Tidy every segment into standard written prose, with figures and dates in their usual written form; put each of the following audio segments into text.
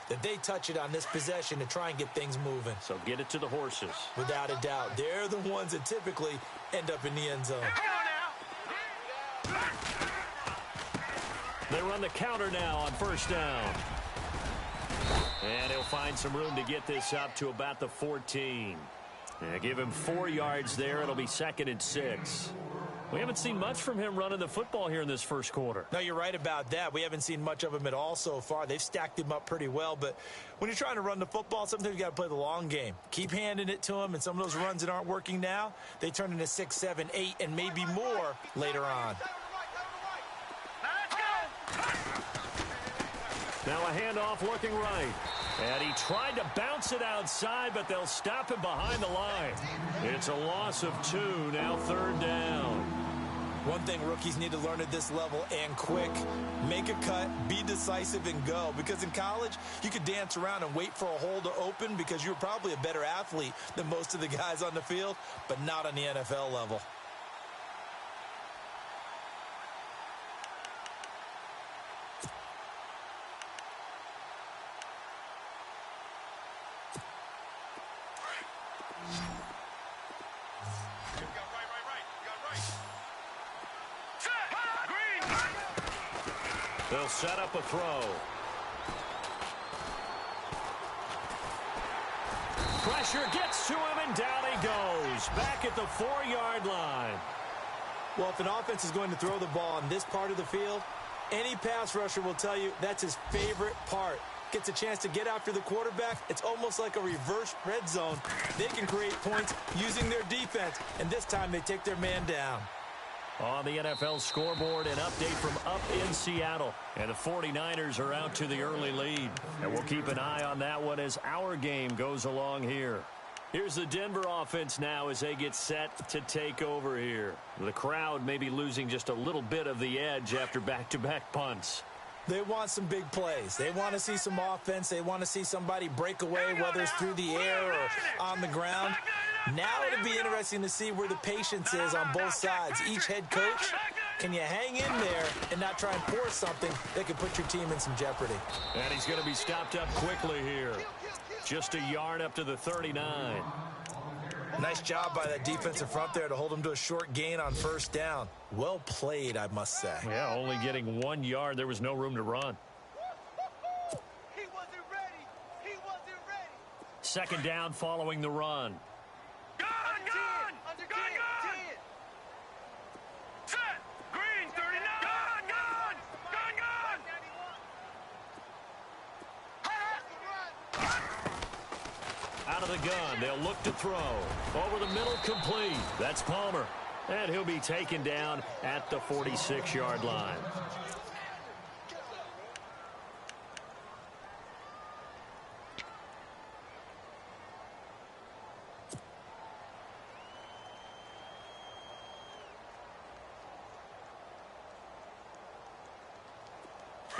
that they touch it on this possession to try and get things moving. So get it to the horses. Without a doubt. They're the ones that typically end up in the end zone. They run the counter now on first down. And he'll find some room to get this up to about the 14. Give him 4 yards there. It'll be 2nd and 6. We haven't seen much from him running the football here in this first quarter. No, you're right about that. We haven't seen much of him at all so far. They've stacked him up pretty well. But when you're trying to run the football, sometimes you got to play the long game. Keep handing it to him, and some of those runs that aren't working now, they turn into 6, 7, 8, and maybe more later on. Now a handoff looking right. And he tried to bounce it outside, but they'll stop him behind the line. It's a loss of 2, now 3rd down. One thing rookies need to learn at this level, and quick, make a cut, be decisive, and go. Because in college, you could dance around and wait for a hole to open because you're probably a better athlete than most of the guys on the field, but not on the NFL level. They'll set up a throw. Pressure gets to him, and down he goes. Back at the 4-yard line. Well, if an offense is going to throw the ball on this part of the field, any pass rusher will tell you that's his favorite part. Gets a chance to get after the quarterback. It's almost like a reverse red zone. They can create points using their defense, and this time they take their man down. On the NFL scoreboard, an update from up in Seattle. And the 49ers are out to the early lead. And we'll keep an eye on that one as our game goes along here. Here's the Denver offense now as they get set to take over here. The crowd may be losing just a little bit of the edge after back-to-back punts. They want some big plays. They want to see some offense. They want to see somebody break away, whether it's through the air or on the ground. Now it'll be interesting to see where the patience is on both sides. Each head coach, can you hang in there and not try and force something that could put your team in some jeopardy? And he's going to be stopped up quickly here. Just a yard up to the 39. Nice job by that defensive front there to hold him to a short gain on first down. Well played, I must say. Yeah, only getting 1 yard. There was no room to run. He wasn't ready. He wasn't ready. 2nd down following the run. Under 10. Set. Green, 39. Out of the gun, they'll look to throw. Over the middle, complete. That's Palmer. And he'll be taken down at the 46-yard line.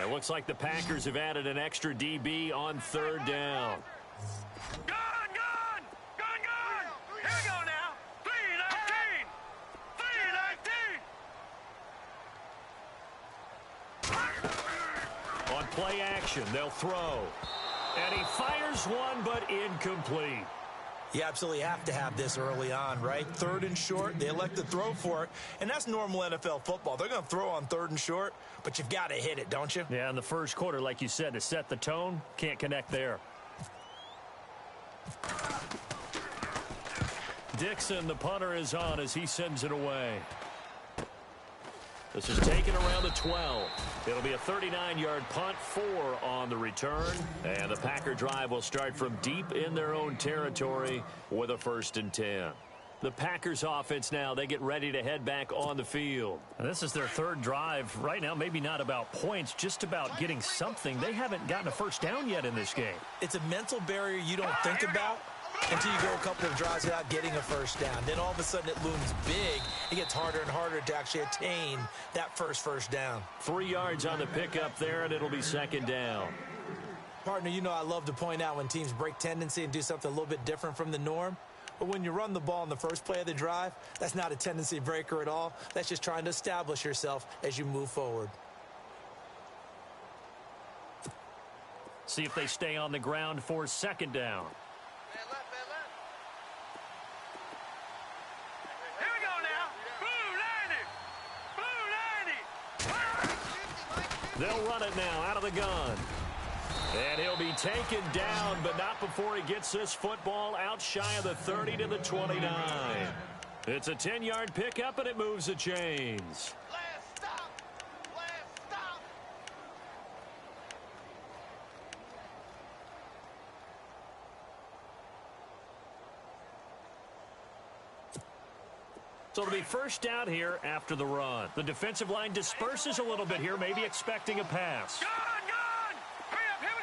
It looks like the Packers have added an extra DB on 3rd down. Here we go now. 3-19. On play action, they'll throw. And he fires one, but incomplete. You absolutely have to have this early on, right? 3rd and short, they elect to throw for it, and that's normal NFL football. They're going to throw on 3rd and short, but you've got to hit it, don't you? Yeah, in the first quarter, like you said, to set the tone, can't connect there. Dixon, the punter, is on as he sends it away. This is taken around the 12. It'll be a 39-yard punt, 4 on the return. And the Packer drive will start from deep in their own territory with a 1st and 10. The Packers offense now, they get ready to head back on the field. And this is their 3rd drive. Right now, maybe not about points, just about getting something. They haven't gotten a first down yet in this game. It's a mental barrier you don't think about until you go a couple of drives without getting a first down. Then all of a sudden it looms big. It gets harder and harder to actually attain that first down. 3 yards on the pickup there, and it'll be 2nd down. Partner, you know I love to point out when teams break tendency and do something a little bit different from the norm. But when you run the ball in the first play of the drive, that's not a tendency breaker at all. That's just trying to establish yourself as you move forward. see if they stay on the ground for second down. Man left, man left. Here we go now. Blue 90. Blue 90. They'll run it now out of the gun. And he'll be taken down, but not before he gets this football out shy of the 30 to the 29. It's a 10-yard pickup, and it moves the chains. Last stop. Last stop. So it'll be first down here after the run. The defensive line disperses a little bit here, maybe expecting a pass. Gun. Hurry up. Here we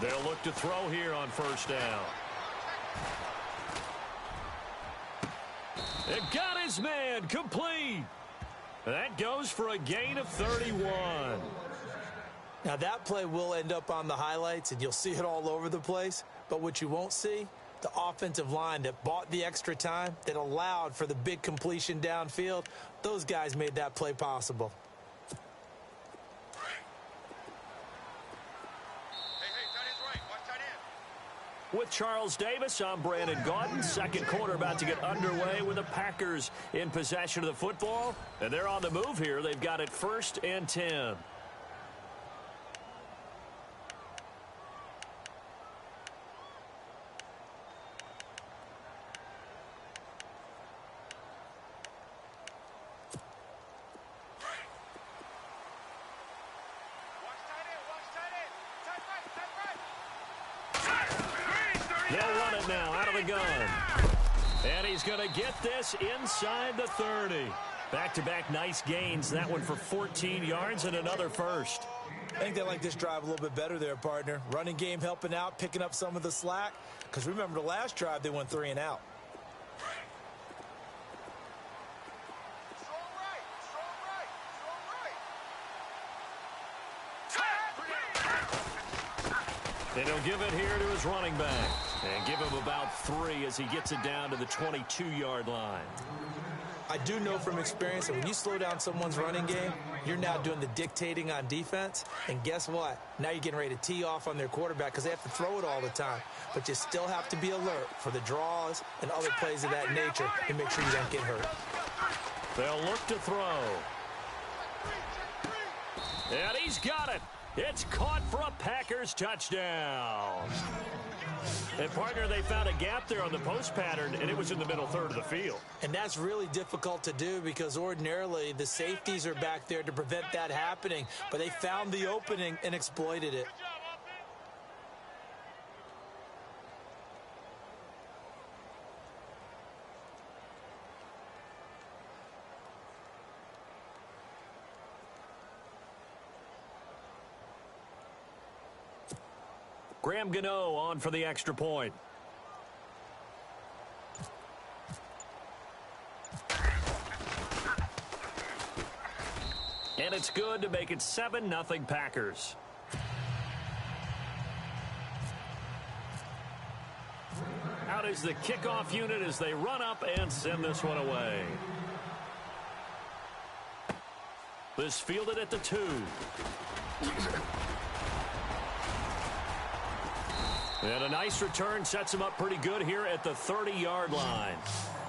go. They'll look to throw here on first down. It got his man complete. That goes for a gain of 31. Now, that play will end up on the highlights, and you'll see it all over the place. But what you won't see, the offensive line that bought the extra time, that allowed for the big completion downfield, those guys made that play possible. With Charles Davis, I'm Brandon Gaudin. Second quarter about to get underway with the Packers in possession of the football. And they're on the move here. They've got it 1st and 10. They'll run it now out of the gun. And he's going to get this inside the 30. Back-to-back nice gains. That one for 14 yards and another first. I think they like this drive a little bit better there, partner. Running game helping out, picking up some of the slack. Because remember, the last drive, they went 3 and out. And he'll give it here to his running back. And give him about 3 as he gets it down to the 22-yard line. I do know from experience that when you slow down someone's running game, you're now doing the dictating on defense. And guess what? Now you're getting ready to tee off on their quarterback because they have to throw it all the time. But you still have to be alert for the draws and other plays of that nature and make sure you don't get hurt. They'll look to throw. And he's got it. It's caught for a Packers touchdown. And, partner, they found a gap there on the post pattern, and it was in the middle third of the field. And that's really difficult to do because ordinarily the safeties are back there to prevent that happening. But they found the opening and exploited it. Graham Gano on for the extra point. And it's good to make it 7-0 Packers. Out is the kickoff unit as they run up and send this one away. This fielded at the 2. And a nice return sets him up pretty good here at the 30-yard line.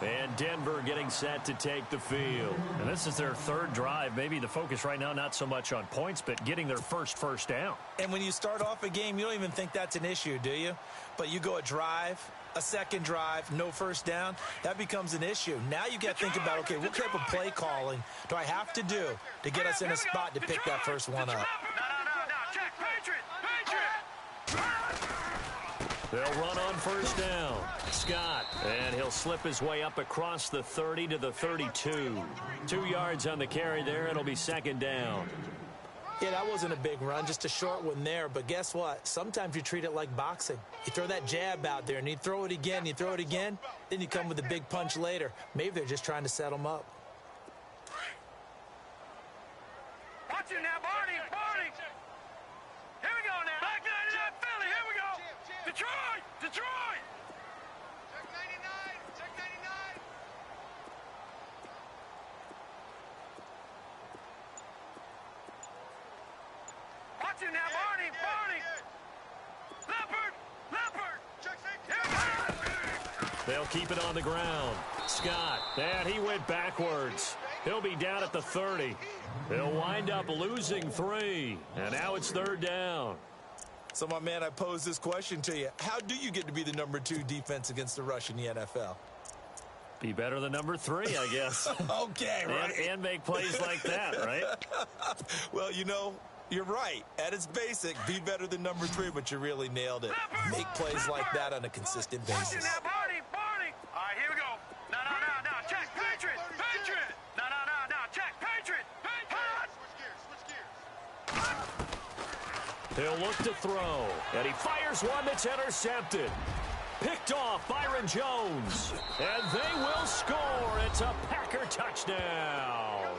And Denver getting set to take the field. And this is their 3rd drive. Maybe the focus right now not so much on points, but getting their first down. And when you start off a game, you don't even think that's an issue, do you? But you go a drive, a second drive, no first down, that becomes an issue. Now you got to think about, okay, what type of play calling do I have to do to get us in a spot to pick that first one up? No. Check. Patriot. They'll run on first down. Scott, and he'll slip his way up across the 30 to the 32. 2 yards on the carry there. It'll be second down. Yeah, that wasn't a big run, just a short one there. But guess what? Sometimes you treat it like boxing. You throw that jab out there, and you throw it again, then you come with a big punch later. Maybe they're just trying to set them up. Watch it now, Barney. Here we go now. Back 99, Philly. Here we go. Detroit. Check 99. Watch it now, Barney. They'll keep it on the ground. Scott, and he went backwards. He'll be down at the 30. They'll wind up losing 3, and now it's 3rd down. So, my man, I pose this question to you. How do you get to be the number 2 defense against the rush in the NFL? Be better than number 3, I guess. Okay, right. And make plays like that, right? Well, you know, you're right. At its basic, be better than number 3, but you really nailed it. Make plays like that on a consistent basis. All right, here we go. No, check, Patriot. No, check, Patriot. He'll look to throw, and he fires one that's intercepted. Picked off Byron Jones, and they will score. It's a Packer touchdown.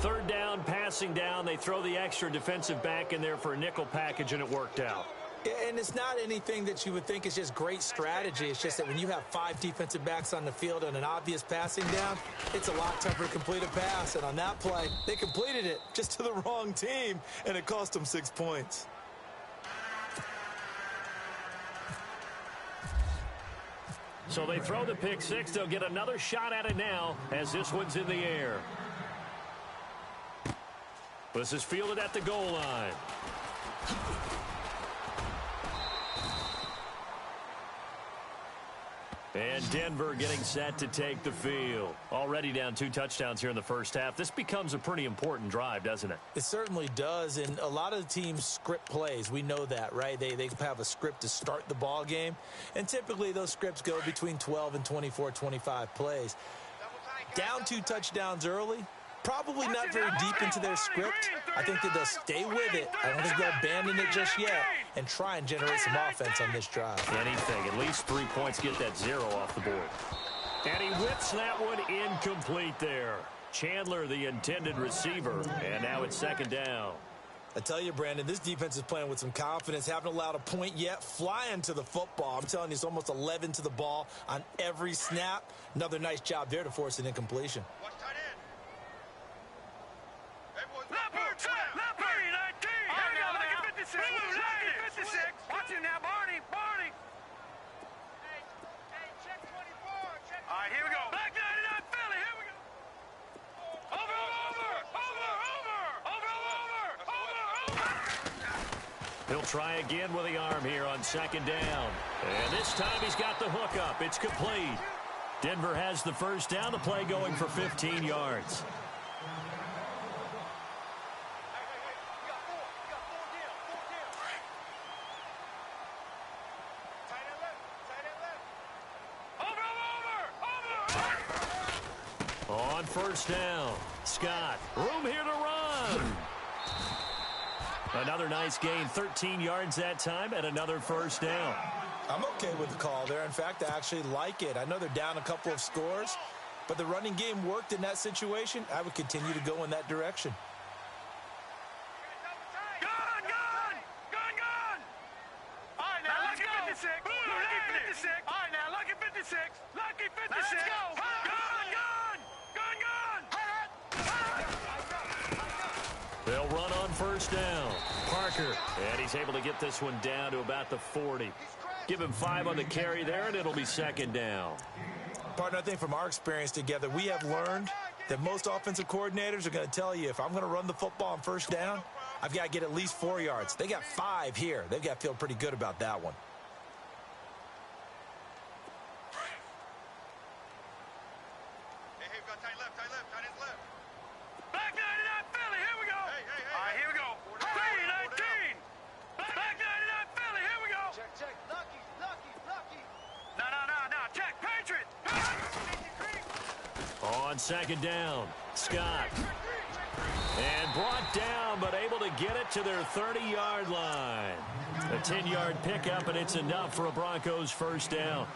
3rd down, passing down. They throw the extra defensive back in there for a nickel package, and it worked out. And it's not anything that you would think is just great strategy. It's just that when you have 5 defensive backs on the field on an obvious passing down, it's a lot tougher to complete a pass. And on that play, they completed it just to the wrong team, and it cost them 6 points. So they throw the pick 6. They'll get another shot at it now as this one's in the air. This is fielded at the goal line. And Denver getting set to take the field. Already down 2 touchdowns here in the first half. This becomes a pretty important drive, doesn't it? It certainly does, and a lot of the teams script plays. We know that, right? They have a script to start the ball game, and typically those scripts go between 12 and 24, 25 plays. Down 2 touchdowns early, probably not very deep into their script. I think that they'll stay with it. I don't think they'll abandon it just yet and try and generate some offense on this drive. Anything. At least 3 points. Get that 0 off the board. And he whips that one incomplete there. Chandler, the intended receiver. And now it's 2nd down. I tell you, Brandon, this defense is playing with some confidence. Haven't allowed a point yet. Flying to the football. I'm telling you, it's almost 11 to the ball on every snap. Another nice job there to force an incompletion. Watch it now, Barney. Check 24. All right, here we go. Back 99, Philly. Here we go. Over. He'll try again with the arm here on 2nd down. And this time he's got the hook up. It's complete. Denver has the 1st down. The play going for 15 yards. On 1st down, Scott, room here to run. Another nice gain, 13 yards that time, and another 1st down. I'm okay with the call there. In fact, I actually like it. I know they're down a couple of scores, but the running game worked in that situation. I would continue to go in that direction. Gun! All right, now let's go. Lucky 56. All right, now Lucky 56. Lucky 56. Let's go. Gun! They'll run on 1st down. Parker, and he's able to get this one down to about the 40. Give him 5 on the carry there, and it'll be 2nd down. Partner, I think from our experience together, we have learned that most offensive coordinators are going to tell you, if I'm going to run the football on 1st down, I've got to get at least 4 yards. They got 5 here. They've got to feel pretty good about that one. Hey, we got tight left. Back 99, Philly, here we go. All right, here we go. 3-19. Back 99, Philly, here we go. Check. Lucky. No. Check, Patriot. On 2nd down, Scott. And brought down, but able to get it to their 30-yard line. A 10-yard pickup, and it's enough for a Broncos 1st down.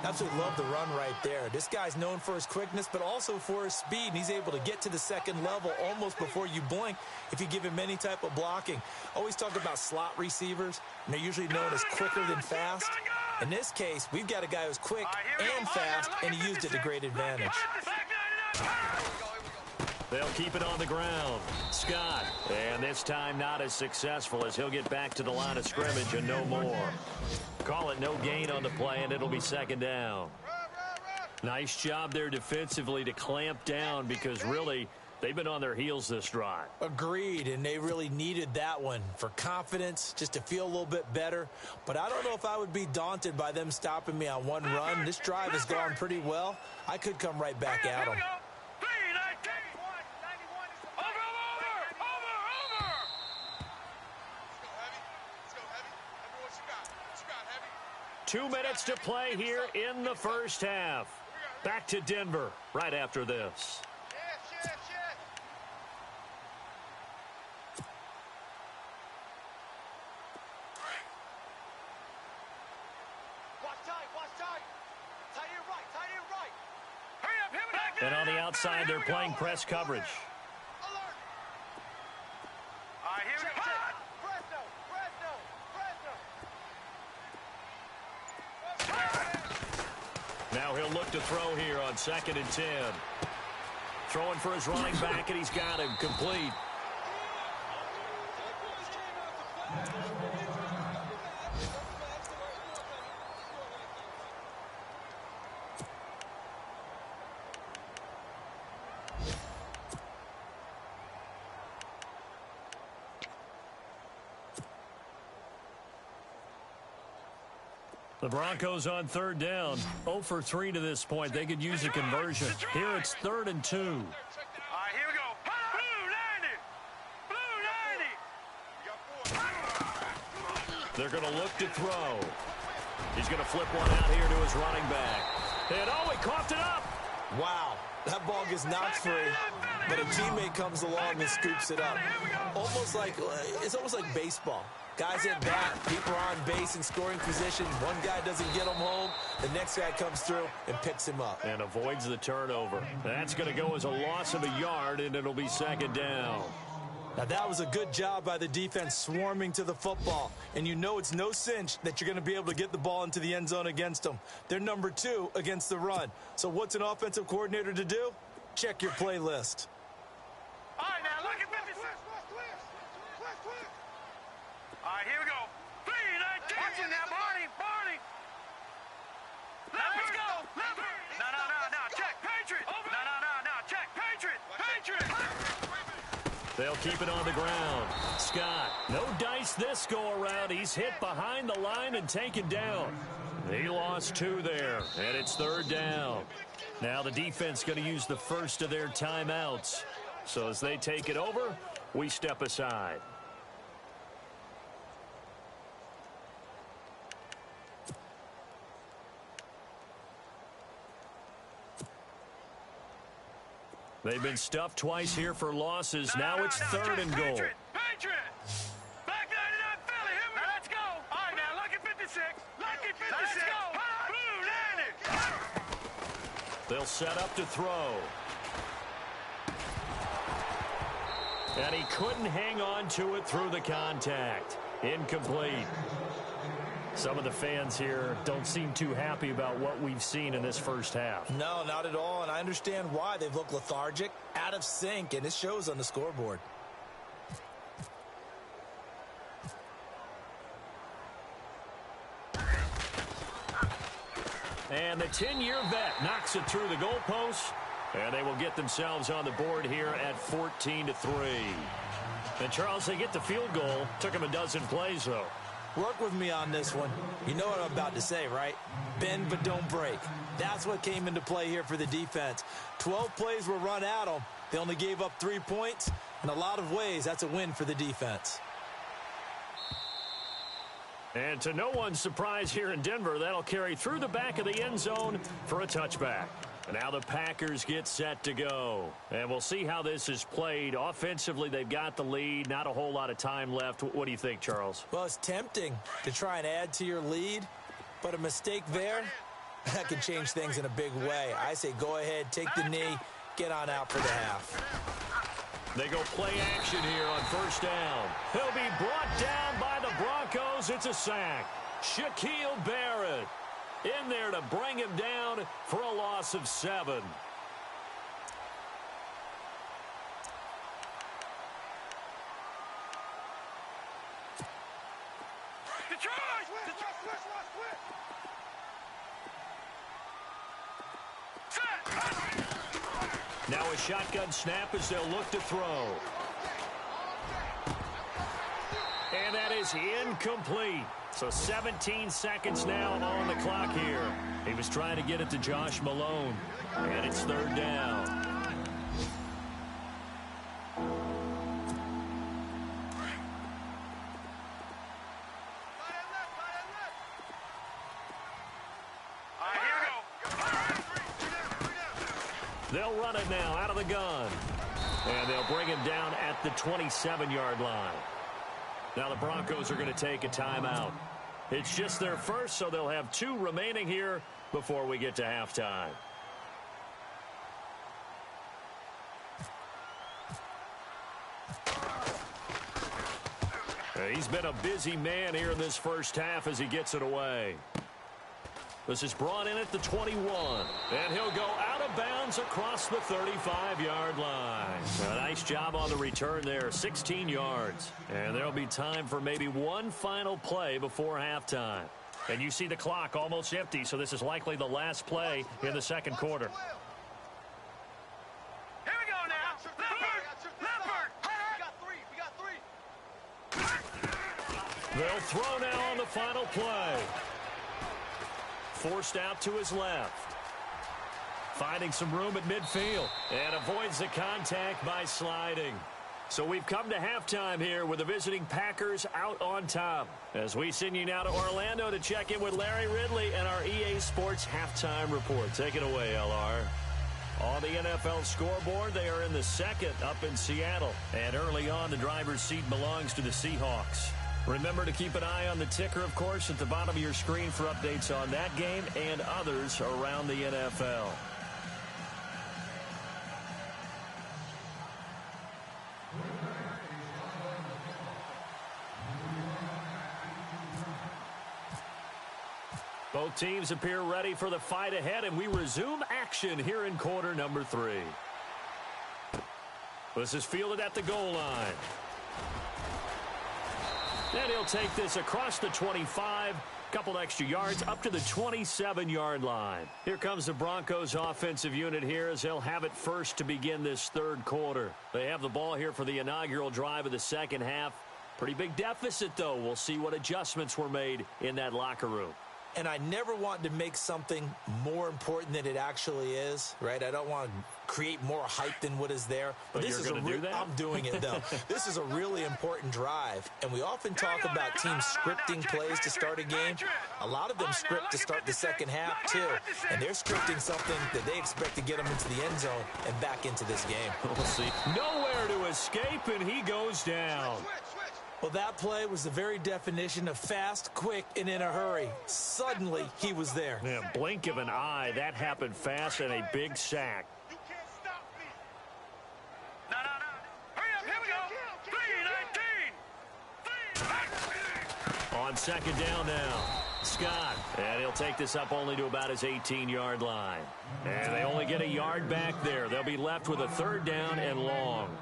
Absolutely love the run right there. This guy's known for his quickness, but also for his speed, and he's able to get to the 2nd level almost before you blink if you give him any type of blocking. Always talk about slot receivers, and they're usually known as quicker than fast. In this case, we've got a guy who's quick and fast, and he used it to great advantage. They'll keep it on the ground. Scott, and this time not as successful as he'll get back to the line of scrimmage and no more. Call it no gain on the play, and it'll be second down. Nice job there defensively to clamp down because really they've been on their heels this drive. Agreed, and they really needed that one for confidence, just to feel a little bit better. But I don't know if I would be daunted by them stopping me on one run. This drive has gone pretty well. I could come right back at them. Two minutes to play here in the first half. Back to Denver right after this. And on the outside, they're playing press coverage. Now he'll look to throw here on 2nd and 10. Throwing for his running back, and he's got him complete. The Broncos on 3rd down. 0 for 3 to this point. They could use a conversion. Here it's 3rd and 2. All right, here we go. Blue 90. They're going to look to throw. He's going to flip one out here to his running back. And oh, he coughed it up. Wow, that ball gets knocked free, but a teammate comes along and scoops it up. It's almost like baseball. Guys at bat, people are on base in scoring position. One guy doesn't get him home. The next guy comes through and picks him up. And avoids the turnover. That's going to go as a loss of a yard, and it'll be 2nd down. Now, that was a good job by the defense swarming to the football. And you know it's no cinch that you're going to be able to get the ball into the end zone against them. They're number 2 against the run. So what's an offensive coordinator to do? Check your playlist. All right, now look at 56. All right, here we go. 3-19. Watch it now, Barney. Let's go. No. Check. Patriot. No. Check. Patriot. They'll keep it on the ground. Scott, no dice this go around. He's hit behind the line and taken down. He lost 2 there, and it's 3rd down. Now the defense going to use the first of their timeouts. So as they take it over, we step aside. They've been stuffed twice here for losses. Now it's 3rd and goal. Patriot. Black 99 Philly. Here we go. Let's go. All right, now look at 56. Let's go. Blue 90. They'll set up to throw. And he couldn't hang on to it through the contact. Incomplete. Some of the fans here don't seem too happy about what we've seen in this first half. No, not at all, and I understand why. They've looked lethargic, out of sync, and it shows on the scoreboard. And the 10-year vet knocks it through the goalpost, and they will get themselves on the board here at 14-3. And, Charles, they get the field goal. Took them a dozen plays, though. Work with me on this one. You know what I'm about to say, right? Bend but don't break. That's what came into play here for the defense. 12 plays were run at them. They only gave up 3 points. In a lot of ways, that's a win for the defense. And to no one's surprise here in Denver, that'll carry through the back of the end zone for a touchback. And now the Packers get set to go. And we'll see how this is played. Offensively, they've got the lead. Not a whole lot of time left. What do you think, Charles? Well, it's tempting to try and add to your lead, but a mistake there, that could change things in a big way. I say go ahead, take the knee, get on out for the half. They go play action here on 1st down. He'll be brought down by the Broncos. It's a sack. Shaquille Barrett in there to bring him down for a loss of 7. Detroit! Now a shotgun snap as they'll look to throw. And that is incomplete. So 17 seconds now on the clock here. He was trying to get it to Josh Malone. And it's third down. They'll run it now out of the gun. And they'll bring him down at the 27-yard line. Now the Broncos are going to take a timeout. It's just their first, so they'll have 2 remaining here before we get to halftime. He's been a busy man here in this first half as he gets it away. This is brought in at the 21. And he'll go out of bounds across the 35-yard line. A nice job on the return there, 16 yards. And there'll be time for maybe one final play before halftime. And you see the clock almost empty, so this is likely the last play in the second quarter. Here we go now. Leopard! They'll throw now on the final play. Forced out to his left. Finding some room at midfield. And avoids the contact by sliding. So we've come to halftime here with the visiting Packers out on top. As we send you now to Orlando to check in with Larry Ridley and our EA Sports halftime report. Take it away, LR. On the NFL scoreboard, they are in the second up in Seattle. And early on, the driver's seat belongs to the Seahawks. Remember to keep an eye on the ticker, of course, at the bottom of your screen for updates on that game and others around the NFL. Both teams appear ready for the fight ahead, and we resume action here in quarter number 3. This is fielded at the goal line. And he'll take this across the 25, couple extra yards up to the 27-yard line. Here comes the Broncos offensive unit here as they'll have it first to begin this third quarter. They have the ball here for the inaugural drive of the second half. Pretty big deficit, though. We'll see what adjustments were made in that locker room. And I never want to make something more important than it actually is, right? I don't want to create more hype than what is there. But this you're going to do that? I'm doing it, though. This is a really important drive. And we often talk about teams scripting plays to start a game. A lot of them script to start the second half, too. And they're scripting something that they expect to get them into the end zone and back into this game. We'll see. Nowhere to escape, and he goes down. Well, that play was the very definition of fast, quick, and in a hurry. Suddenly, he was there. Yeah, blink of an eye. That happened fast and a big sack. You can't stop me. No. Hurry up, here we go. 3-19. On second down now, Scott. And he'll take this up only to about his 18-yard line. And they only get a yard back there. They'll be left with a third down and long.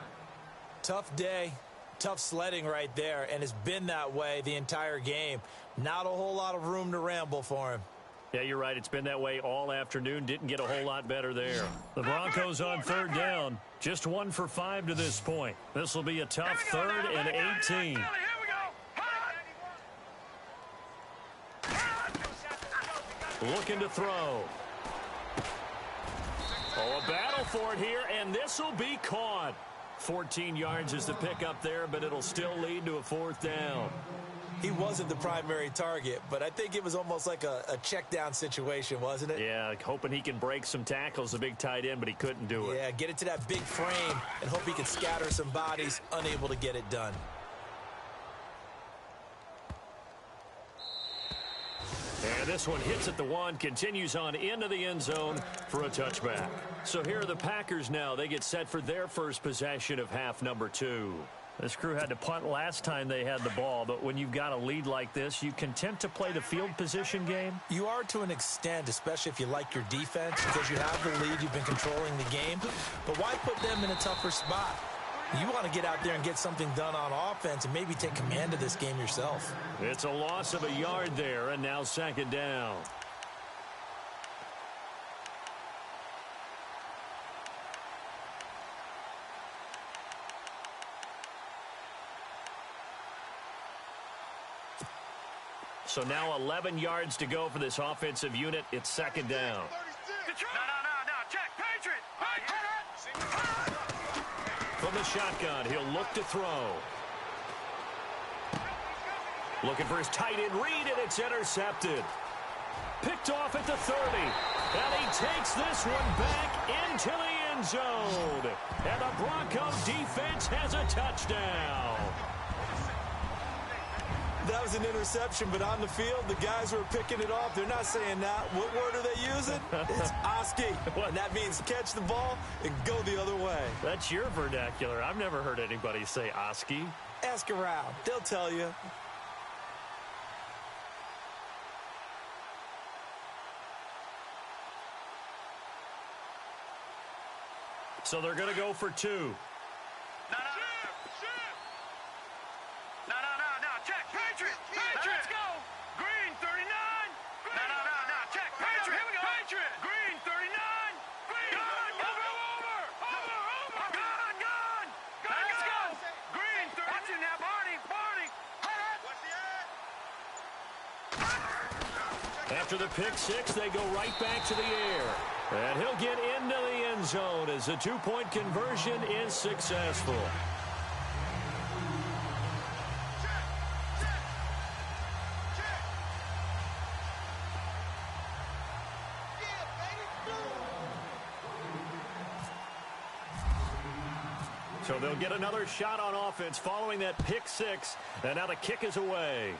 Tough day. Tough sledding right there, and it's been that way the entire game. Not a whole lot of room to ramble for him. Yeah, you're right. It's been that way all afternoon. Didn't get a whole lot better there. The Broncos on third down. Just 1 for 5 to this point. This will be a tough third and 18. Looking to throw. Oh, a battle for it here, and this will be caught. 14 yards is the pickup there, but it'll still lead to a fourth down. He wasn't the primary target, but I think it was almost like a check down situation, wasn't it? Yeah, hoping he can break some tackles, the big tight end, but he couldn't do it. Yeah, get it to that big frame and hope he can scatter some bodies, unable to get it done. And this one hits at the 1, continues on into the end zone for a touchback. So here are the Packers now. They get set for their first possession of half number 2. This crew had to punt last time they had the ball, but when you've got a lead like this, you content to play the field position game? You are to an extent, especially if you like your defense, because you have the lead, you've been controlling the game. But why put them in a tougher spot? You want to get out there and get something done on offense and maybe take command of this game yourself. It's a loss of a yard there, and now second down. So now 11 yards to go for this offensive unit. It's second down. No. Check. Patriot. From the shotgun, he'll look to throw. Looking for his tight end read, and it's intercepted. Picked off at the 30. And he takes this one back into the end zone. And the Broncos defense has a touchdown. That was an interception, but on the field, the guys who are picking it off, they're not saying that. What word are they using? It's Oski. And that means catch the ball and go the other way. That's your vernacular. I've never heard anybody say Oski. Ask around. They'll tell you. So they're going to go for two. No. Check. Patriot. Let's go. Green, 39. No. Check. Patriot. Here we go. Patriot. Green, 39. Green. Over. Gone. Let's go. Green, 30. Watch it now, Barney. After the pick six, they go right back to the air. And he'll get into the end zone as the two-point conversion is successful. So they'll get another shot on offense following that pick six. And now the kick is away.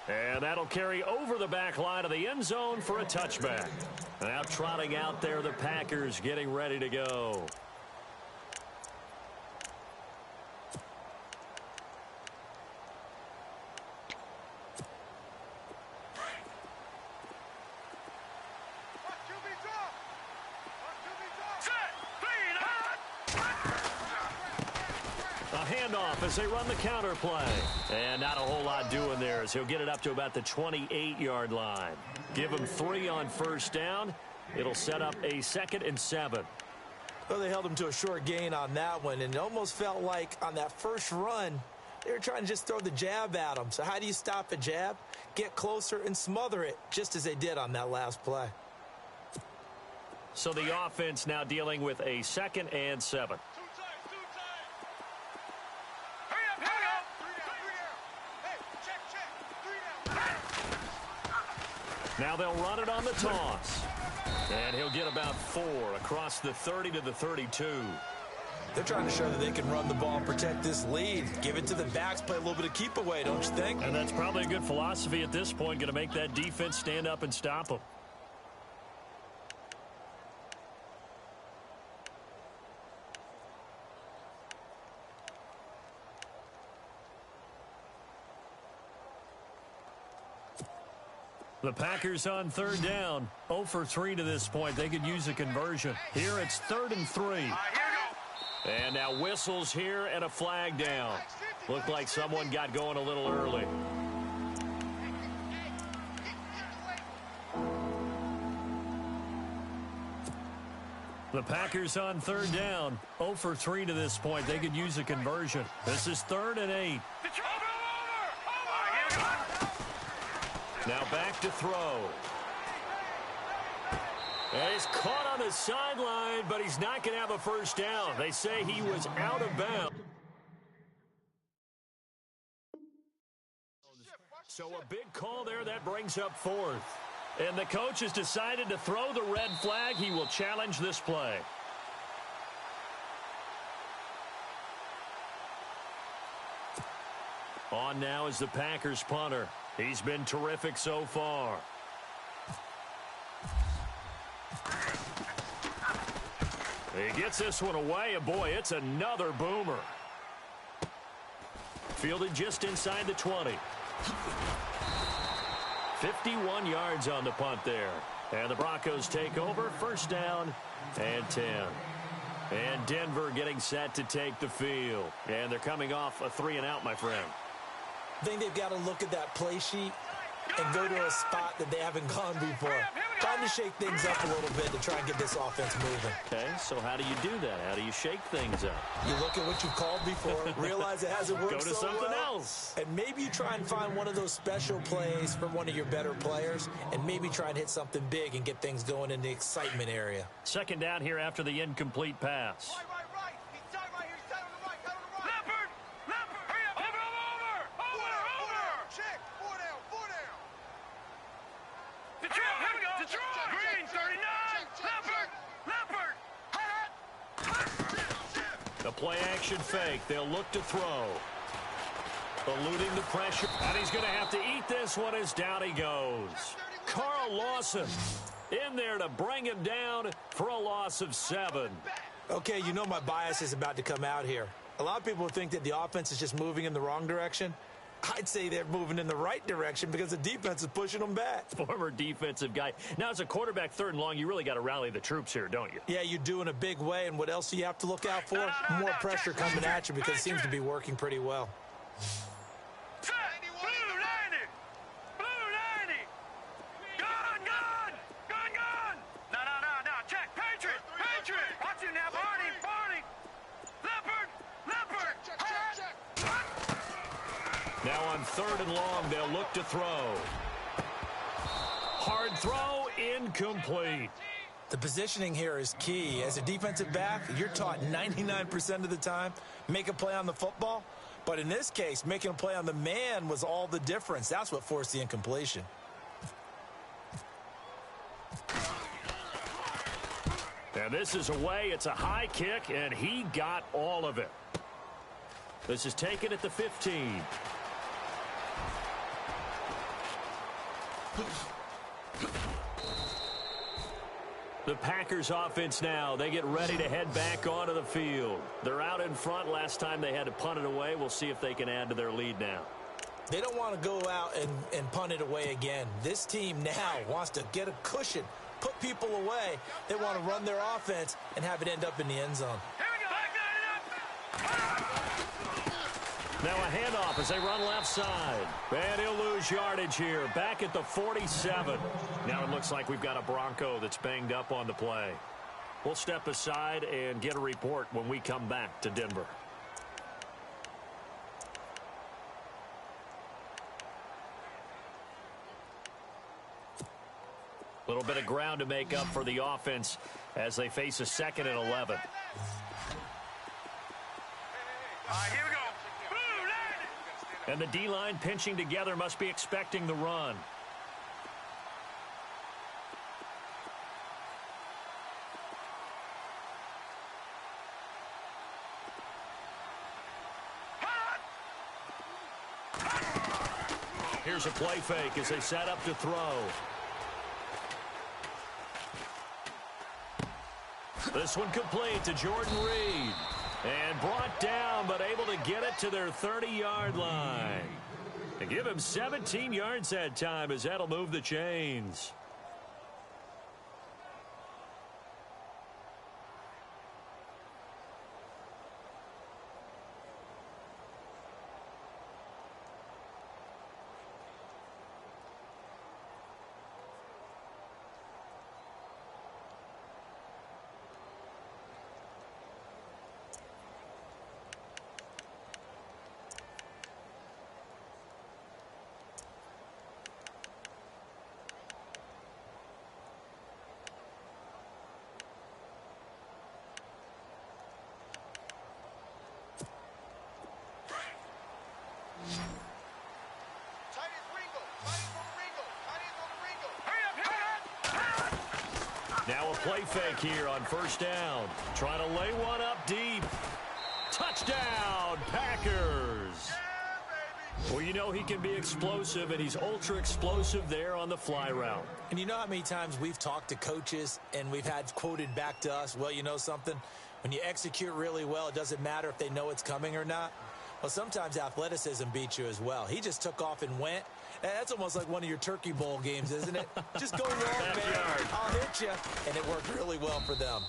And that'll carry over the back line of the end zone for a touchback. Now trotting out there, the Packers getting ready to go. Handoff as they run the counter play. And not a whole lot doing there as he'll get it up to about the 28-yard line. Give him 3 on first down. It'll set up a 2nd and 7. Well, they held him to a short gain on that one, and it almost felt like on that first run, they were trying to just throw the jab at him. So how do you stop a jab? Get closer and smother it, just as they did on that last play. So the offense now dealing with a 2nd and 7. Now they'll run it on the toss. And he'll get about 4 across the 30 to the 32. They're trying to show that they can run the ball and protect this lead. Give it to the backs, play a little bit of keep away, don't you think? And that's probably a good philosophy at this point, going to make that defense stand up and stop them. The Packers on third down. 0 for 3 to this point. They could use a conversion. Here it's 3rd and 3. And now whistles here and a flag down. Looked like someone got going a little early. The Packers on third down. 0 for 3 to this point. They could use a conversion. This is 3rd and 8. Now back to throw. And he's caught on the sideline, but he's not going to have a first down. They say he was out of bounds. So a big call there. That brings up 4th. And the coach has decided to throw the red flag. He will challenge this play. On now is the Packers punter. He's been terrific so far. He gets this one away, and boy, it's another boomer. Fielded just inside the 20. 51 yards on the punt there. And the Broncos take over, 1st down and 10. And Denver getting set to take the field. And they're coming off a 3-and-out, my friend. I think they've got to look at that play sheet and go to a spot that they haven't gone before. Time to shake things up a little bit to try and get this offense moving. Okay, so how do you do that? How do you shake things up? You look at what you've called before, realize it hasn't worked so well. Go to something else. And maybe you try and find one of those special plays from one of your better players, and maybe try and hit something big and get things going in the excitement area. Second down here after the incomplete pass. Right. He's tight right here. He's tight on the right. Leopard. Hurry up. Over. Check. Four down. Detroit. Here we go. Detroit. Green, 39. Leopard. The play action fake. They'll look to throw. Eluding the pressure. And he's going to have to eat this one as down he goes. Carl Lawson in there to bring him down for a loss of 7. Okay, you know my bias is about to come out here. A lot of people think that the offense is just moving in the wrong direction. I'd say they're moving in the right direction because the defense is pushing them back. Former defensive guy. Now, as a quarterback, 3rd and long, you really got to rally the troops here, don't you? Yeah, you do in a big way. And what else do you have to look out for? More pressure coming at you because it seems to be working pretty well. Blue 90. Gun. No. Check. Patriot. Watch it now, Barney. Leopard. Check. Now on 3rd and long, they'll look to throw. Hard throw, incomplete. The positioning here is key. As a defensive back, you're taught 99% of the time, make a play on the football. But in this case, making a play on the man was all the difference. That's what forced the incompletion. And this is away. It's a high kick, and he got all of it. This is taken at the 15. The Packers offense now, they get ready to head back onto the field. They're out in front. Last time they had to punt it away. We'll see if they can add to their lead now. They don't want to go out and punt it away again. This team now wants to get a cushion, put people away. They want to run their offense and have it end up in the end zone. Here we go. Now a handoff as they run left side. And he'll lose yardage here. Back at the 47. Now it looks like we've got a Bronco that's banged up on the play. We'll step aside and get a report when we come back to Denver. A little bit of ground to make up for the offense as they face a 2nd and 11. All right, here we go. And the D-line pinching together must be expecting the run. Here's a play fake as they set up to throw. This one complete to Jordan Reed. And brought down, but able to get it to their 30-yard line. And give him 17 yards that time as that'll move the chains. Now a play fake here on 1st down. Trying to lay one up deep. Touchdown, Packers. Well, you know he can be explosive, and he's ultra explosive there on the fly route. And you know how many times we've talked to coaches and we've had quoted back to us, well, you know something? When you execute really well, it doesn't matter if they know it's coming or not. Well, sometimes athleticism beats you as well. He just took off and went. That's almost like one of your Turkey Bowl games, isn't it? Just go long, man. I'll hit you. And it worked really well for them.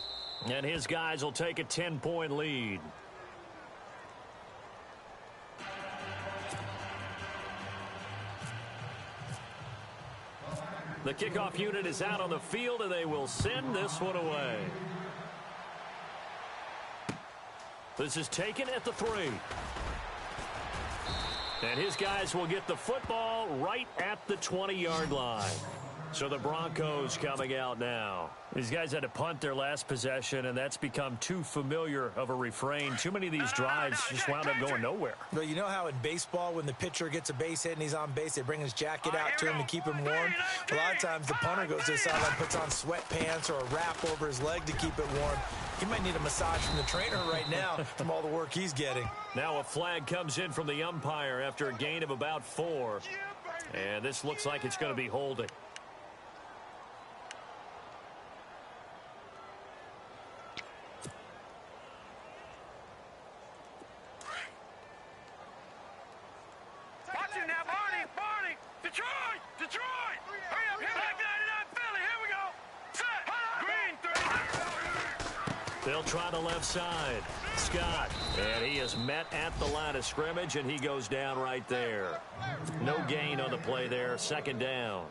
And his guys will take a 10-point lead. The kickoff unit is out on the field, and they will send this one away. This is taken at the 3. And his guys will get the football right at the 20-yard line. So the Broncos coming out now. These guys had to punt their last possession, and that's become too familiar of a refrain. Too many of these drives just wound up going nowhere. Well, you know how in baseball, when the pitcher gets a base hit and he's on base, they bring his jacket out to him to keep him warm? A lot of times the punter goes to the sideline, puts on sweatpants or a wrap over his leg to keep it warm. He might need a massage from the trainer right now from all the work he's getting. Now a flag comes in from the umpire after a gain of about 4. And this looks like it's going to be holding. Detroit! Hurry up, back 99 Philly, here we go! Set! Green 3. They'll try the left side. Scott, and he is met at the line of scrimmage, and he goes down right there. No gain on the play there, second down.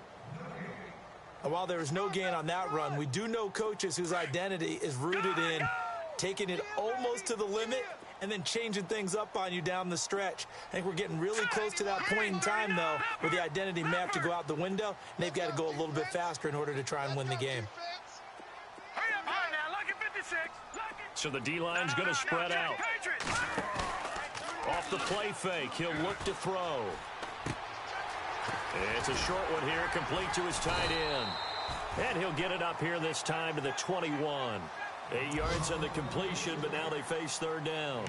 And while there is no gain on that run, we do know coaches whose identity is rooted in taking it almost to the limit and then changing things up on you down the stretch. I think we're getting really close to that point in time, though, where the identity may have to go out the window, and they've got to go a little bit faster in order to try and win the game. So the D-line's going to spread out. Off the play fake, he'll look to throw. It's a short one here, complete to his tight end. And he'll get it up here this time to the 21. 8 yards on the completion, but now they face third down.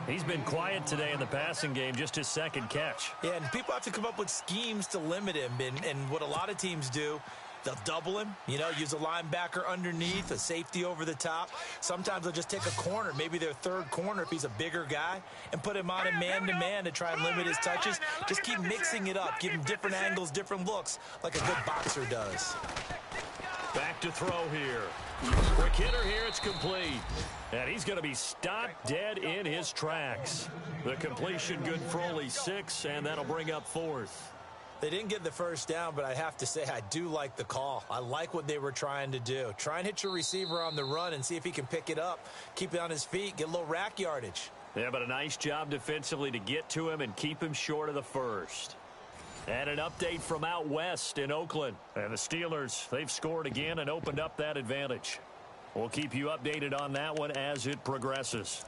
He's been quiet today in the passing game, just his second catch. Yeah, and people have to come up with schemes to limit him. And what a lot of teams do, they'll double him, use a linebacker underneath, a safety over the top. Sometimes they'll just take a corner, maybe their third corner if he's a bigger guy, and put him on a man-to-man to try and limit his touches. Just keep mixing it up, give him different angles, different looks, like a good boxer does. Back to throw here. Quick hitter here, it's complete. And he's going to be stopped dead in his tracks. The completion good for only 6, and that'll bring up 4th. They didn't get the first down, but I have to say I do like the call. I like what they were trying to do. Try and hit your receiver on the run and see if he can pick it up, keep it on his feet, get a little rack yardage. Yeah, but a nice job defensively to get to him and keep him short of the first. And an update from out west in Oakland. And the Steelers, they've scored again and opened up that advantage. We'll keep you updated on that one as it progresses.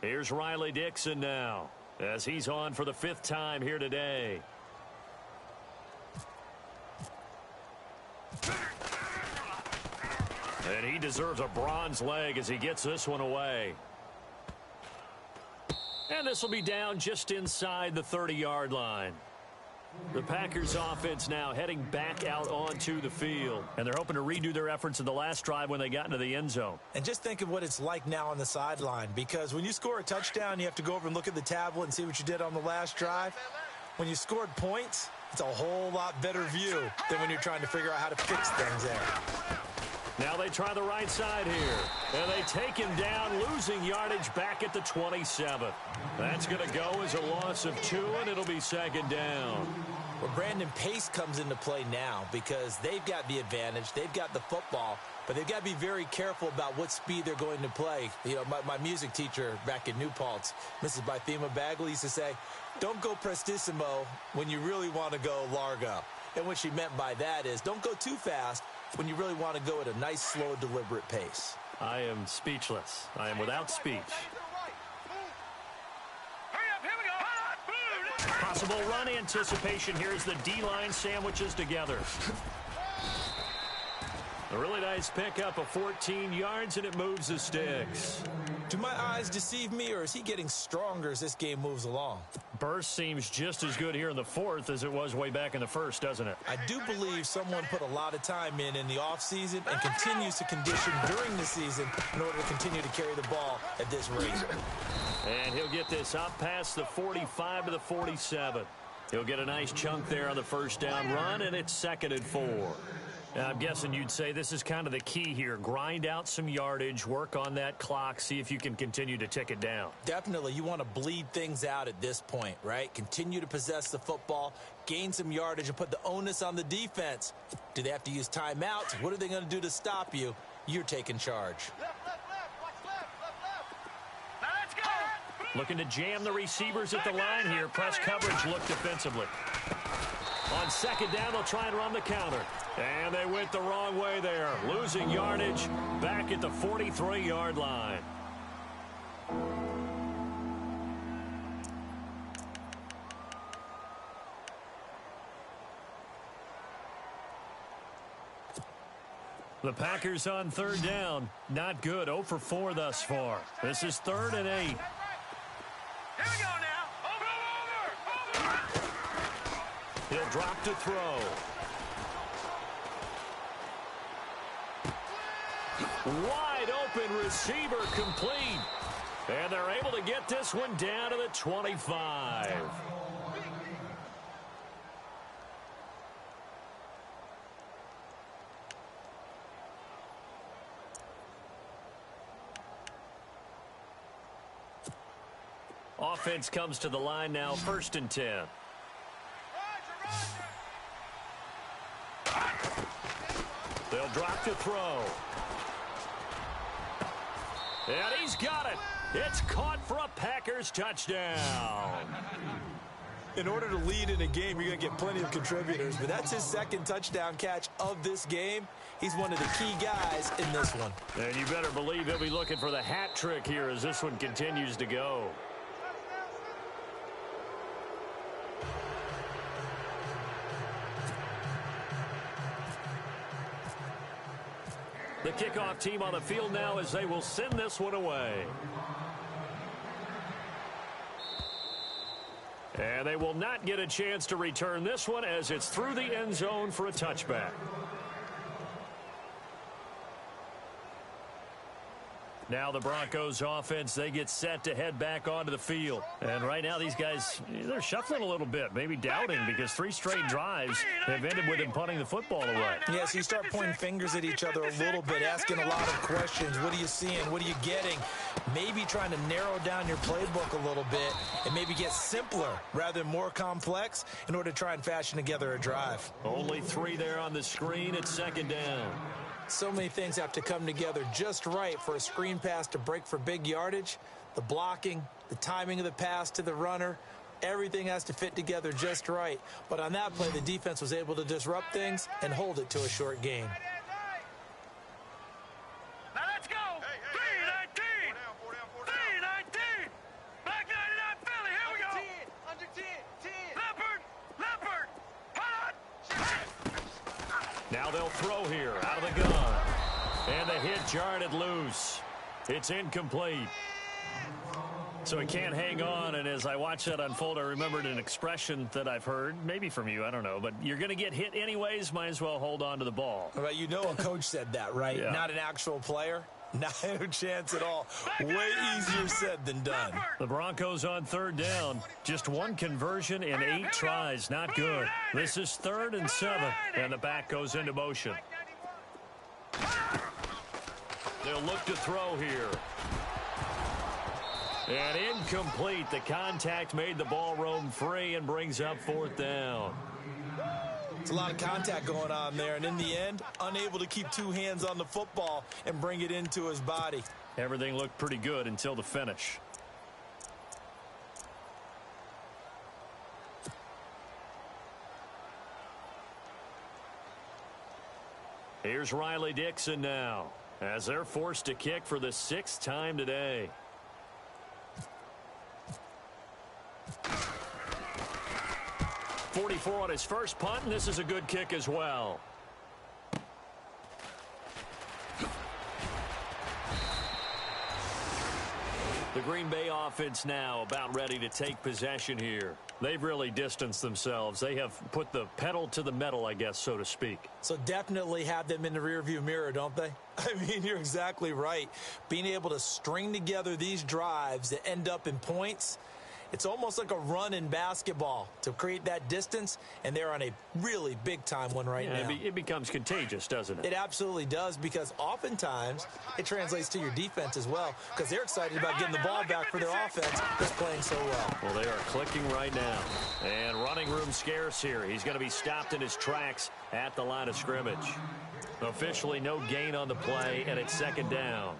Here's Riley Dixon now, as he's on for the 5th time here today. And he deserves a bronze leg as he gets this one away. And this will be down just inside the 30-yard line. The Packers offense now heading back out onto the field. And they're hoping to redo their efforts in the last drive when they got into the end zone. And just think of what it's like now on the sideline, because when you score a touchdown, you have to go over and look at the tablet and see what you did on the last drive. When you scored points, it's a whole lot better view than when you're trying to figure out how to fix things there. Now they try the right side here. And they take him down, losing yardage back at the 27. That's going to go as a loss of 2, and it'll be second down. Well, Brandon, pace comes into play now because they've got the advantage. They've got the football, but they've got to be very careful about what speed they're going to play. My music teacher back in New Paltz, Mrs. Bythema Bagley, used to say, don't go prestissimo when you really want to go largo. And what she meant by that is don't go too fast when you really want to go at a nice, slow, deliberate pace. I am speechless. I am without speech. Possible run anticipation here as the D-line sandwiches together. A really nice pickup of 14 yards, and it moves the sticks. Do my eyes deceive me, or is he getting stronger as this game moves along? Burst seems just as good here in the 4th as it was way back in the 1st, doesn't it? I do believe someone put a lot of time in the offseason and continues to condition during the season in order to continue to carry the ball at this rate. And he'll get this up past the 45 to the 47. He'll get a nice chunk there on the first down run, and it's 2nd and 4. Now, I'm guessing you'd say this is kind of the key here. Grind out some yardage, work on that clock, see if you can continue to tick it down. Definitely. You want to bleed things out at this point, right? Continue to possess the football, gain some yardage, and put the onus on the defense. Do they have to use timeouts? What are they going to do to stop you? You're taking charge. Now let's go. Looking to jam the receivers at the line here. Press coverage look defensively. On 2nd down, they'll try and run the counter. And they went the wrong way there. Losing yardage back at the 43-yard line. The Packers on 3rd down. Not good. 0 for 4 thus far. This is 3rd and 8. Here we go now. Over. He'll drop to throw. Wide open receiver complete. And they're able to get this one down to the 25. Offense comes to the line now, 1st and 10. They'll drop to throw. And he's got it. It's caught for a Packers touchdown. In order to lead in a game, you're going to get plenty of contributors, but that's his 2nd touchdown catch of this game. He's one of the key guys in this one. And you better believe he'll be looking for the hat trick here as this one continues to go. The kickoff team on the field now as they will send this one away. And they will not get a chance to return this one as it's through the end zone for a touchback. Now the Broncos offense, they get set to head back onto the field. And right now these guys, they're shuffling a little bit, maybe doubting because 3 straight drives have ended with them punting the football away. Yeah, so you start pointing fingers at each other a little bit, asking a lot of questions. What are you seeing? What are you getting? Maybe trying to narrow down your playbook a little bit and maybe get simpler rather than more complex in order to try and fashion together a drive. Only 3 there on the screen at 2nd down. So many things have to come together just right for a screen pass to break for big yardage. The blocking, the timing of the pass to the runner, everything has to fit together just right. But on that play, the defense was able to disrupt things and hold it to a short game. Now let's go. 3-19. 3-19. Black 99 Philly. Here we go. Under 10. Leopard. Hot. Now they'll throw here out of the gun. And the hit jarred it loose. It's incomplete. So he can't hang on, and as I watch that unfold, I remembered an expression that I've heard, maybe from you, I don't know, but you're going to get hit anyways, might as well hold on to the ball. Well, you know a coach said that, right? Yeah. Not an actual player. Not a chance at all. Way easier said than done. The Broncos on 3rd down. Just 1 conversion in 8 tries. Not good. This is 3rd and 7, and the back goes into motion. They'll look to throw here. And incomplete. The contact made the ball roam free and brings up 4th down. It's a lot of contact going on there, and in the end, unable to keep 2 hands on the football and bring it into his body. Everything looked pretty good until the finish. Here's Riley Dixon now, as they're forced to kick for the 6th time today. .44 on his first punt, and this is a good kick as well. The Green Bay offense now about ready to take possession here. They've really distanced themselves. They have put the pedal to the metal, I guess, so to speak. So definitely have them in the rearview mirror, don't they? I mean, you're exactly right. Being able to string together these drives that end up in points It's almost like a run in basketball to create that distance, and they're on a really big-time one right now. It becomes contagious, doesn't it? It absolutely does, because oftentimes it translates to your defense as well, because they're excited about getting the ball back for their offense that's playing so well. Well, they are clicking right now. And running room scarce here. He's going to be stopped in his tracks at the line of scrimmage. Officially no gain on the play, and it's second down.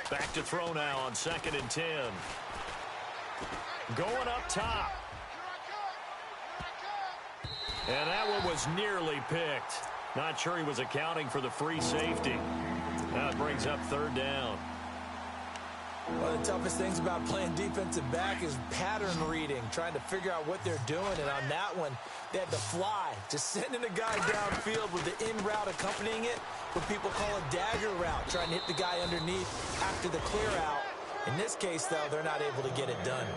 Back to throw now on 2nd and 10. Going up top. And that one was nearly picked. Not sure he was accounting for the free safety. Now it brings up 3rd down. One of the toughest things about playing defensive back is pattern reading, trying to figure out what they're doing. And on that one, they had to fly, just sending a guy downfield with the in route accompanying it, what people call a dagger route, trying to hit the guy underneath after the clear out. In this case, though, they're not able to get it done.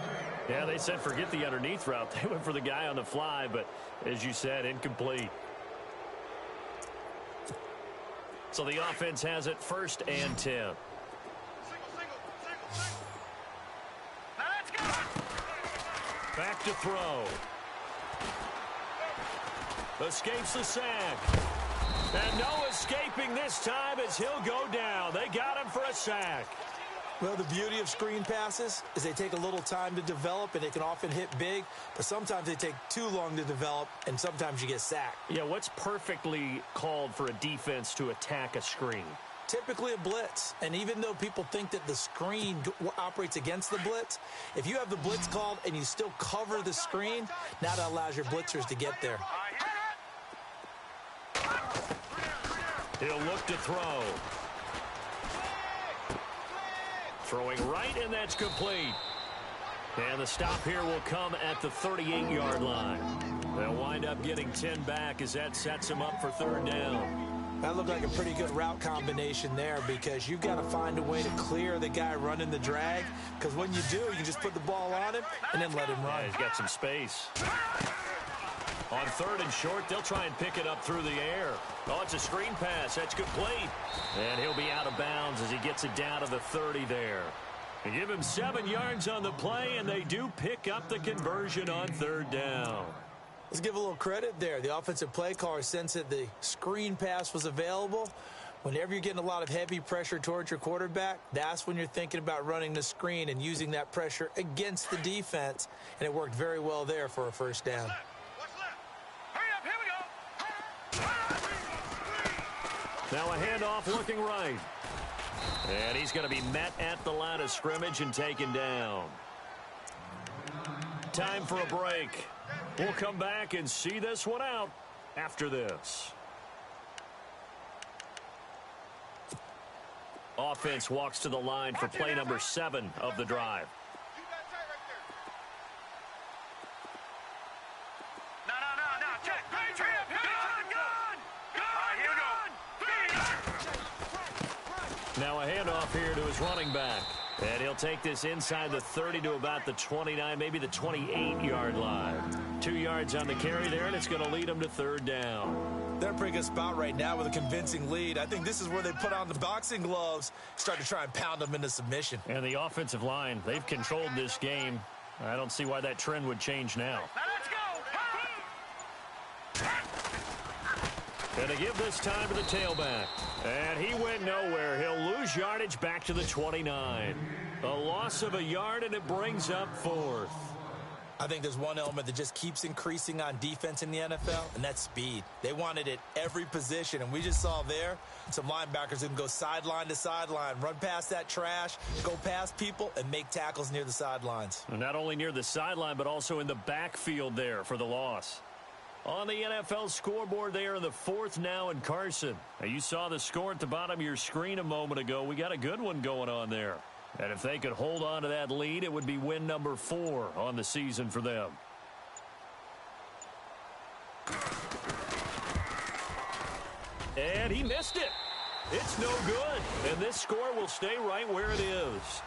Yeah, they said forget the underneath route. They went for the guy on the fly, but as you said, incomplete. So the offense has it 1st and 10. Back to throw. Escapes the sack. And no escaping this time as he'll go down. They got him for a sack. Well, the beauty of screen passes is they take a little time to develop, and they can often hit big, but sometimes they take too long to develop, and sometimes you get sacked. Yeah, what's perfectly called for a defense to attack a screen? Typically a blitz, and even though people think that the screen operates against the blitz, if you have the blitz called and you still cover the screen, now that allows your blitzers to get there. He'll look to throw. Throwing right, and that's complete. And the stop here will come at the 38-yard line. They'll wind up getting 10 back as that sets them up for 3rd down. That looked like a pretty good route combination there, because you've got to find a way to clear the guy running the drag, because when you do, you can just put the ball on him and then let him run. Yeah, he's got some space. On 3rd and short, they'll try and pick it up through the air. Oh, it's a screen pass. That's complete. And he'll be out of bounds as he gets it down to the 30 there. They give him 7 yards on the play, and they do pick up the conversion on 3rd down. Let's give a little credit there. The offensive play caller sensed that the screen pass was available. Whenever you're getting a lot of heavy pressure towards your quarterback, that's when you're thinking about running the screen and using that pressure against the defense. And it worked very well there for a 1st down. Now a handoff looking right. And he's going to be met at the line of scrimmage and taken down. Time for a break. We'll come back and see this one out after this. Offense walks to the line for play number 7 of the drive. Now a handoff here to his running back. And he'll take this inside the 30 to about the 29, maybe the 28-yard line. 2 yards on the carry there, and it's going to lead him to 3rd down. They're in a pretty good spot right now with a convincing lead. I think this is where they put on the boxing gloves, start to try and pound them into submission. And the offensive line, they've controlled this game. I don't see why that trend would change now. And to give this time to the tailback. And he went nowhere. He'll lose yardage back to the 29. A loss of a yard, and it brings up 4th. I think there's one element that just keeps increasing on defense in the NFL, and that's speed. They want it at every position, and we just saw there some linebackers who can go sideline to sideline, run past that trash, go past people, and make tackles near the sidelines. And not only near the sideline, but also in the backfield there for the loss. On the NFL scoreboard there in the 4th now in Carson. Now you saw the score at the bottom of your screen a moment ago. We got a good one going on there. And if they could hold on to that lead, it would be win number 4 on the season for them. And he missed it. It's no good. And this score will stay right where it is.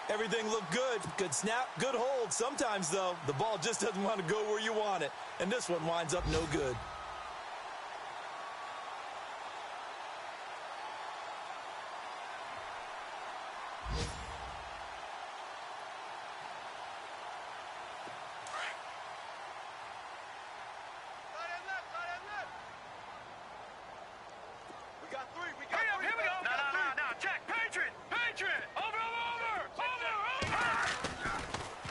Everything looked good. Good snap, good hold. Sometimes, though, the ball just doesn't want to go where you want it. And this one winds up no good.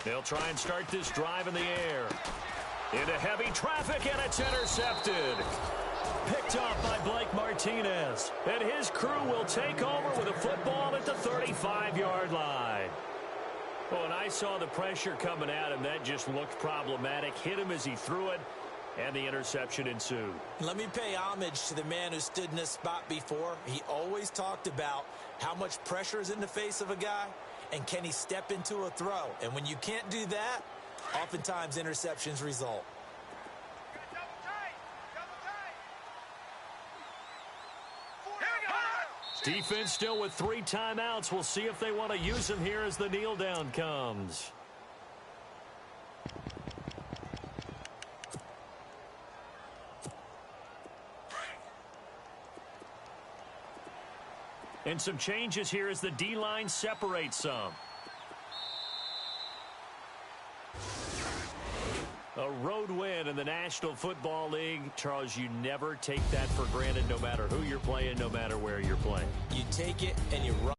They'll try and start this drive in the air. Into heavy traffic, and it's intercepted. Picked off by Blake Martinez. And his crew will take over with a football at the 35-yard line. Oh, and I saw the pressure coming at him. That just looked problematic. Hit him as he threw it, and the interception ensued. Let me pay homage to the man who stood in this spot before. He always talked about how much pressure is in the face of a guy, and can he step into a throw? And when you can't do that, oftentimes interceptions result. Defense still with 3 timeouts. We'll see if they want to use them here as the kneel down comes. And some changes here as the D-line separates some. A road win in the National Football League. Charles, you never take that for granted no matter who you're playing, no matter where you're playing. You take it and you run.